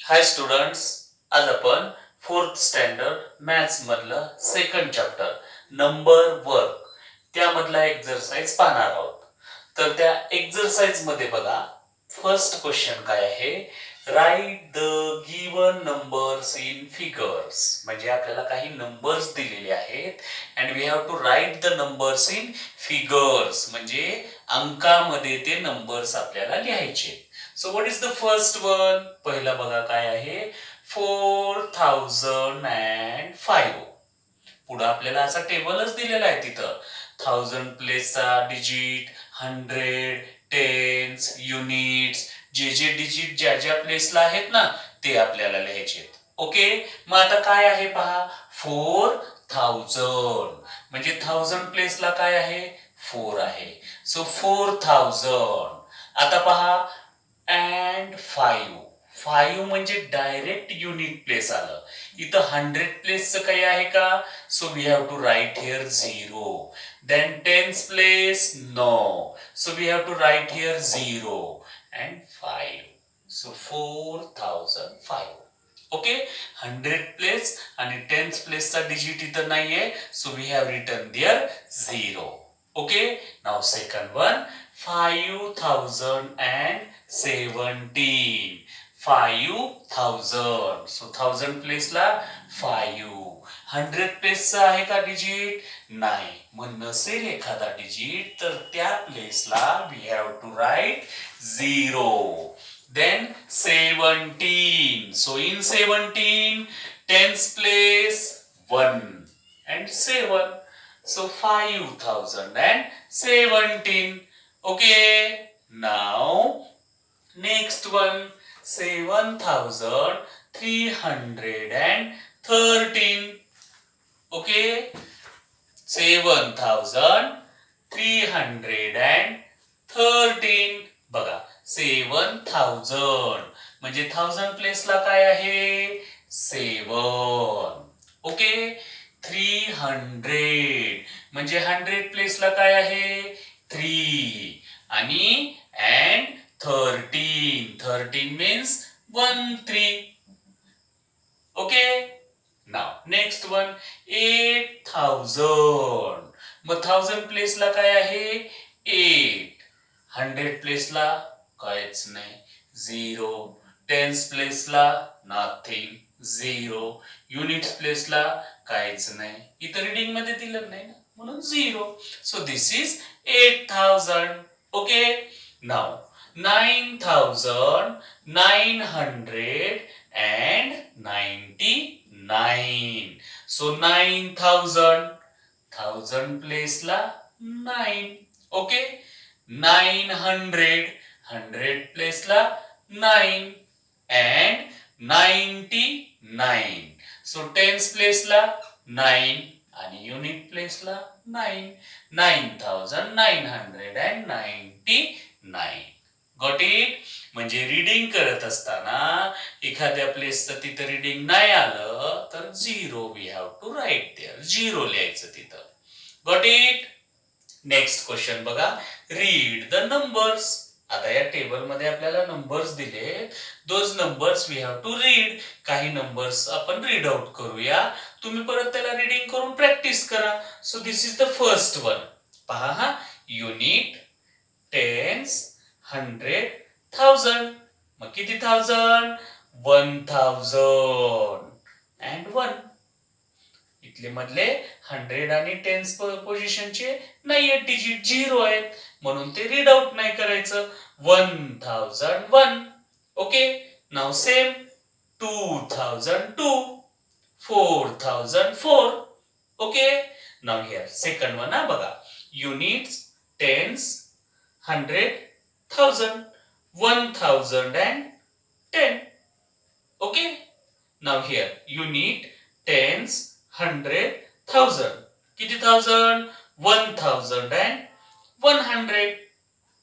हाय students, आज आपण fourth standard maths मधलं सेकंड चॅप्टर नंबर वर्क त्यामधला एक्झरसाइज पाहणार आहोत. तर त्या एक्झरसाइज मध्ये बघा, फर्स्ट क्वेश्चन काय आहे, write the given numbers in figures. म्हणजे आपल्याला काही नंबर्स दिलेले आहेत and we have to write the numbers in figures. म्हणजे अंकामध्ये ते नंबर्स आपल्याला लिहायचे. So what is the first one? पहिला बघा काय आहे, 4005. पुढे आपल्याला असा टेबलच दिलेला आहे तिथं. 1000 प्लेसचा डिजिट, 100, टेन्स, युनिट्स, जे जे डिजिट ज्या ज्या प्लेसला आहेत ना ते आपल्याला लिहायचे. ओके, मग आता काय आहे पहा, 4000 म्हणजे 1000 प्लेसला काय आहे, 4 आहे. सो 4000. आता पहा, अँड 5 म्हणजे डायरेक्ट युनिट प्लेस आलं. इथं 100 प्लेसचं काही आहे का? So we have to write here 0. Then tens place no, so we have to write here 0 and 5. So 4005. Okay, 100 place आणि टेन्स प्लेसचा डिजिट इथं नाहीये, so we have written there 0. Okay, now second one, 5017. 5000. So 1000 प्लेसला 5. 100 प्लेसचा आहे का digit? नाही. मग नसेल एखादा डिजिट तर त्या प्लेसला we have to write 0. Then 17. So in 17, tens place 1 and 7. So 5017. Okay. Now next one, 7313. Okay. 7313. बघा, 7000 म्हणजे 1000 प्लेसला काय आहे, 7. ओके, 300 म्हणजे 100 प्लेसला काय आहे, 3. आणि and 13 means 13. Okay, now next one, 8000. मग 1000 प्लेसला काय आहे, 8. 100 प्लेसला काहीच नाही, 0. टेन्स प्लेसला नथिंग, 0. युनिट्स प्लेसला काहीच नाही, इथं रीडिंग मध्ये दिलं नाही ना म्हणून 0. So this is 8000. ओके, नाव 9999. सो 9000. 1000 प्लेसला 9. ओके, 900. 100 प्लेसला 9 अँड 99. सो टेन्स प्लेसला 9 आणि युनिट प्लेसला 9. 9999. Got it? म्हणजे रीडिंग करत असताना एखाद्या प्लेसचं तिथं रीडिंग नाही आलं तर 0 we have to write there, 0 लिहायचं तिथं. Got it? नेक्स्ट क्वेश्चन बघा, रीड द नंबर्स. आता या टेबल मध्ये आपल्याला नंबर्स दिले, those numbers we have to read. काही नंबर्स आपण रीड आउट करूया. तुम्ही परत त्याला रीडिंग करून प्रॅक्टिस करा. So this is the first one. पहा हा, युनिट, टेन्स, 100, 1000. मग किती 1000? 1000 अँड 1. इथले मधले 100 आणि टेन्स पोझिशनचे नाहीये डिजिट, 0 आहेत म्हणून ते रीड आउट नाही करायचं. 1001. Okay, now same 2002, 4004. Okay, now here second one. हा बघा, units, tens, 100, 1000, 1000 and 10. Okay, now here unit, tens, 100, 1000. किती 1000? 1000 and 100.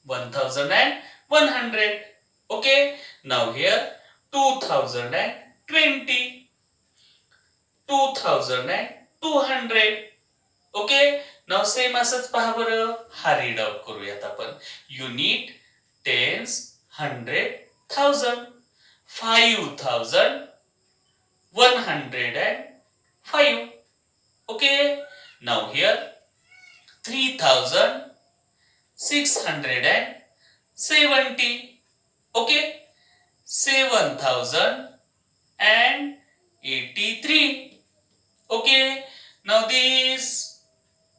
1000 and 100. Okay, now here 2020. 2200. Okay, now same असंच पहा बरं. हा रीड आउट करूयात आपण. Unit, tens, 100, 1000, 5,105. Okay. Now here 3,670. Okay. 7,083. Okay. Now this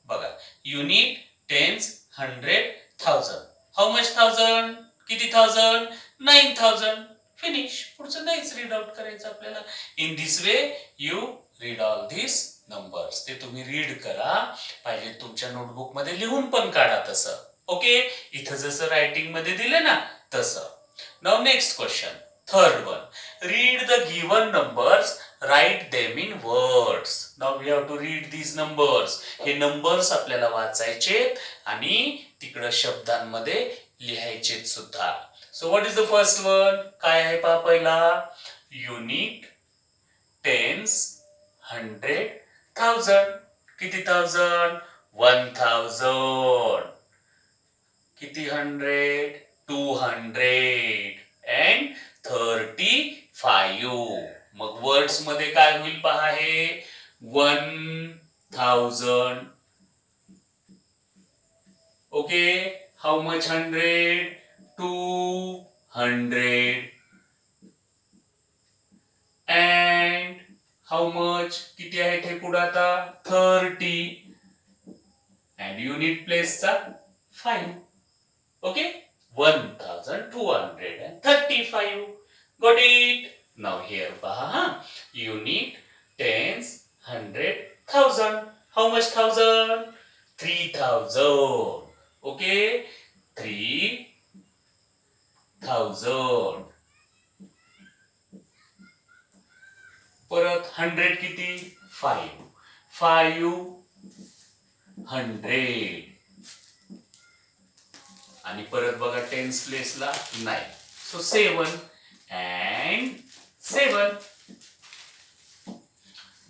बघा unit tens 100,000. How much thousand? किती thousand? 9,000. Finish. पुढचं नाहीच रीड आउट करायचं आपल्याला. In this way you read all this numbers. ते तुम्ही रीड करा. पाहिजे तुमच्या नोटबुक मध्ये लिहून पण काढा तसं. ओके. इथं जसं रायटिंग मध्ये दिलं ना तसं. Now next question. Third one. Read the given numbers, write them in words. Now we have to read these numbers. हे नंबर्स आपल्याला वाचायचे आणि तिकडं शब्दांमध्ये लिहायचे सुद्धा. So what is the first one? काय आहे पहा पहिला? Unit, tens, 100,000. किती थाउजंड? 1,000. किती 100? 200 and 35. मग वर्ड्स मध्ये काय होईल पहा हे 1,000. Okay. How much 100? 200. And how much? किती आहेत हे पुढे आता? 30. अँड युनिट प्लेसचा 5. Okay. 1,235. Got it? Now here पहा. Unit, tens, 100,000. How much thousand? 3,000. Okay. 3,000. परत 100 किती? 5. 500. आणि परत बघा टेन्स प्लेसला 9. So 7 and 7.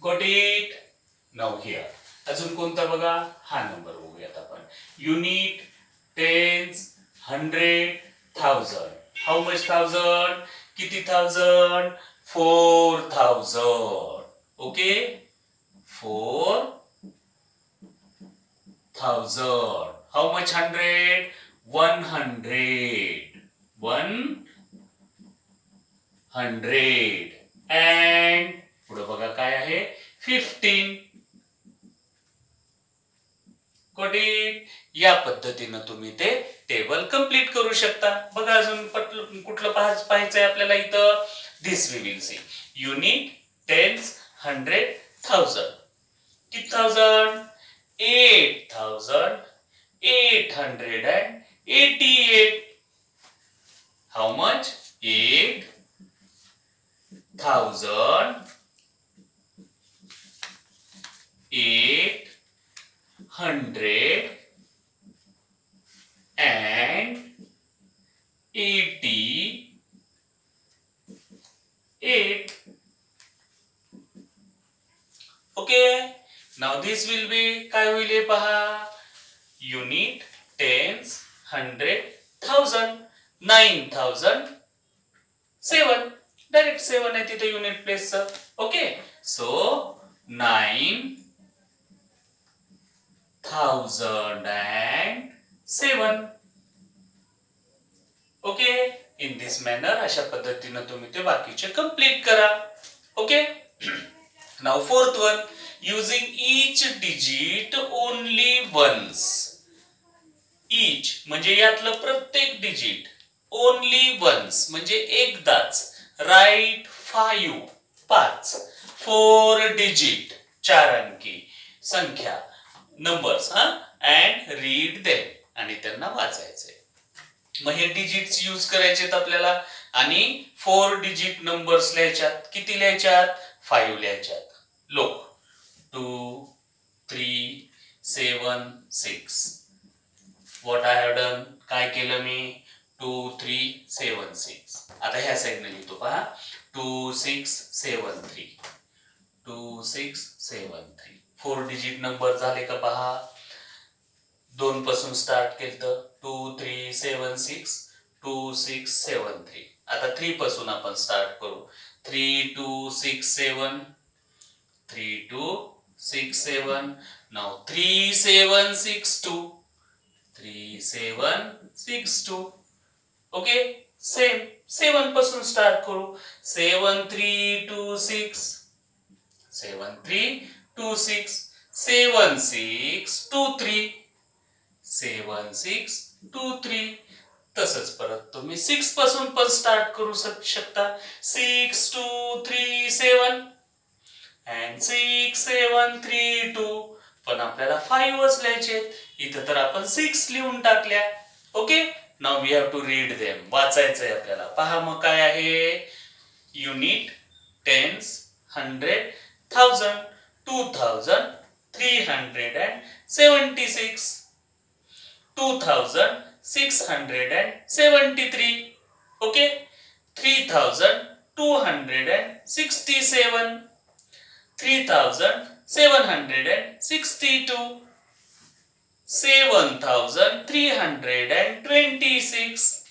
Got it? Now here. अजून कोणता बघा? हा नंबर बघूयात आपण. Unit, tens, 100,000. How much thousand? किती thousand? 4,000. Okay. 4,000. How much 100? 100. 100. And पुढे बघा काय आहे? 15. Got it? या पद्धतीनं तुम्ही ते टेबल कंप्लीट करू शकता. बघा अजून कुठलं पाहायचंय आपल्याला इथं? This we will see. Unit, tens, 100,000. किती thousand? 8,888. How much? 8,888. Okay. Now this will be काय होईल हे पहा. Unit, tens, 100,000. 9,007. डायरेक्ट 7 आहे तिथे युनिट प्लेसचं. Okay. So 9,007. Okay. In this manner अशा पद्धतीनं तुम्ही ते बाकीचे कंप्लीट करा. Okay. Now fourth one. Using each digit only once. Each म्हणजे यातलं प्रत्येक डिजिट. ओनली वन्स म्हणजे एकदाच. राईट 5. 4 डिजिट 4 अंकी संख्या नंबर्स अँड रीड देम आणि त्यांना वाचायचे. मग हे डिजिट्स यूज करायचेत आपल्याला आणि 4 डिजिट नंबर्स लिहायच्यात. किती लिहायच्यात? 5 लिहायच्यात. लोक 2, 3, 7, 6. What I have done? काय केलं मी? 2, 3, 7, 6. आता ह्या साईडने लिहितो पहा. 2, 6, 7, 3. 2, 6, 7, 3. 4 डिजिट नंबर झाले का पहा. 2 पासून स्टार्ट केलं. 2, 3, 7, 6. 2, 6, 7, 3. आता 3 पासून आपण स्टार्ट करू. 3 2 6 7 3 2 6 7. नाव 3 7 6 2 3 7 6 2. ओके, सेम 7 पासून स्टार्ट करू. 7 3 2 6 7 3 2 6 7 6 2 3 7 6 2 3. तसंच परत तुम्ही 6 पासून पण स्टार्ट करू शकता. 6 2 3 7 and 6 7 3 2. पण आपल्याला 5च लिहायचे. इथं तर आपण 6 लिहून टाकल्या. Okay, now we have to read them. वाचायचंय आपल्याला. पहा मग काय आहे. Unit, tens, 100, 1000, 2000, 376, 2673. Okay, 3267, 3762, 7326,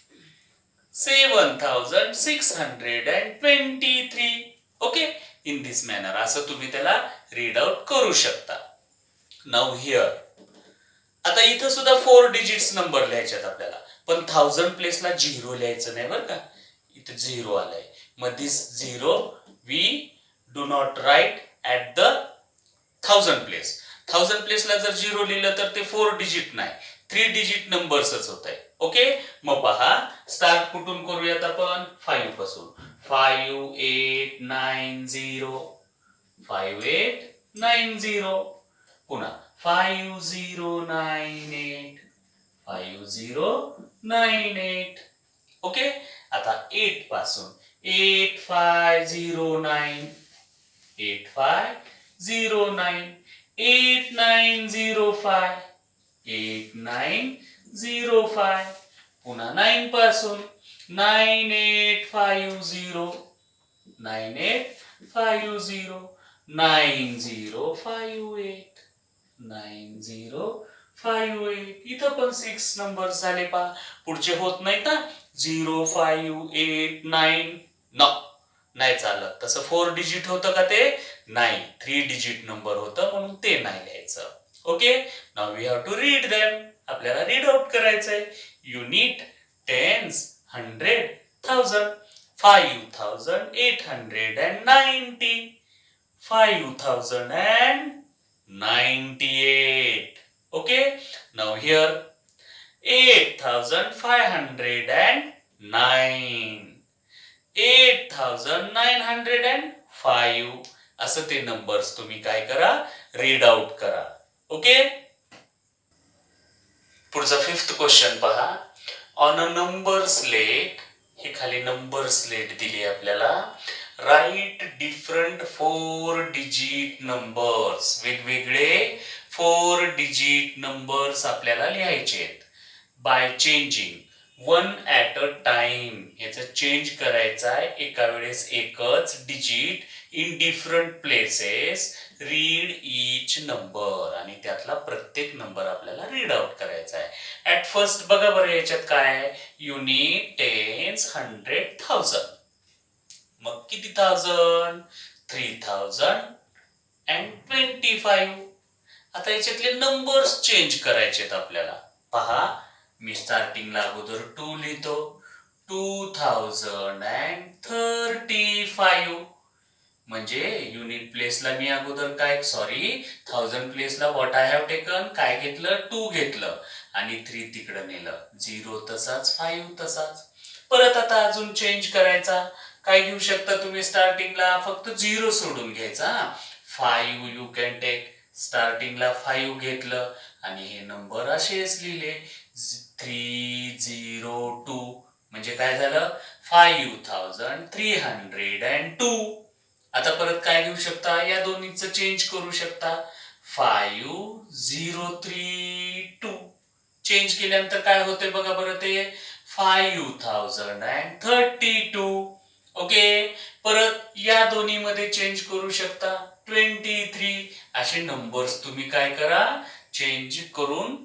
7623. Okay, in this manner असं तुम्ही त्याला रीड आउट करू शकता. नाउ हिअर, आता इथं सुद्धा 4 डिजिट्स नंबर लिहायच्यात आपल्याला, पण 1000 प्लेसला 0 लिहायचं नाही बरं का. इथं 0 आलाय. मग this 0 we do not write at the 1000 place. 1000 प्लेसला जर 0 लिहिलं तर ते 4 डिजिट नाही, 3 डिजिट नंबर्सच होत आहे. ओके, मग पहा स्टार्ट कुठून करूयात आपण. 5 पासून. 5890, 5890. पुन्हा 5098, 5098. ओके, आता 8 पासून. 8509, 8509, 8905, 8905. पुन्हा 9 पासून. 9850, 9850, 9058, 9058. इथं पण 6 नंबर झाले पहा. पुढचे होत नाही का. 0589. नाही चालत. तसं 4 डिजिट होतं का ते. नाही, 3 डिजिट नंबर होतं म्हणून ते नाही लिहायचं. Okay, now we have to read them. आपल्याला रीड आउट करायचंय. Unit, tens, 100, 1000, 5890, 5098. Okay, now here 8509, 8905. असं ते नंबर्स तुम्ही काय करा, रीड आउट करा. ओके, पुढचा 5th क्वेश्चन पहा. ऑन अ नंबर स्लेट, हे खाली नंबर स्लेट दिली आपल्याला. Write different 4 digit numbers. वेगवेगळे 4 डिजिट नंबर्स आपल्याला लिहायचे आहेत. By changing 1 at a time. याचं चेंज करायचं आहे एका वेळेस एकच digit in different places. Read each number. आणि त्यातला प्रत्येक नंबर आपल्याला रीड आउट करायचा आहे. ऍट फर्स्ट बघा बरं याच्यात काय आहे. Unit, tens, 100, 1000. मग किती 1000. 3025. आता याच्यातले नंबर्स चेंज करायचे आहेत आपल्याला. पहा, मी स्टार्टिंगला अगोदर 2 लिहितो. 2035. म्हणजे युनिट प्लेसला मी अगोदर काय, सॉरी, 1000 प्लेसला व्हॉट आय हॅव टेकन, काय घेतलं, 2 घेतलं आणि 3 तिकडं नेलं. 0 तसाच, 5 तसाच. परत आता अजून चेंज करायचा. काय घेऊ शकता तुम्ही स्टार्टिंगला, फक्त 0 सोडून घ्यायचा. 5 यू कॅन टेक. स्टार्टिंगला 5 घेतलं आणि हे नंबर असेच लिहिले. 302. म्हणजे काय झालं, 5302. आता परत काय घेऊ शकता, या दोन्हीचं चेंज करू शकता. 5032. चेंज केल्यानंतर काय होते बघा बरं ते 5032. ओके, परत या दोन्ही मध्ये चेंज करू शकता. 23. असे नंबर्स तुम्ही काय करा, चेंज करून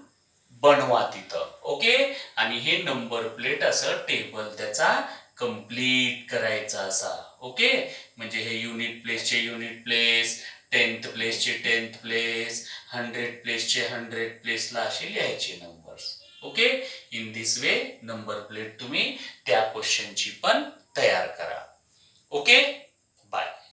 बनवा तिथं. ओके, आणि हे नंबर प्लेट असं टेबल त्याचा कम्प्लीट करायचा असा. ओके, म्हणजे हे युनिट प्लेसचे युनिट प्लेस, 10th प्लेसचे 10th प्लेस, 100 प्लेसचे 100 प्लेसला असे लिहायचे numbers. Okay, in this way number plate तुम्ही त्या क्वेश्चनची पण तयार करा. Okay, bye.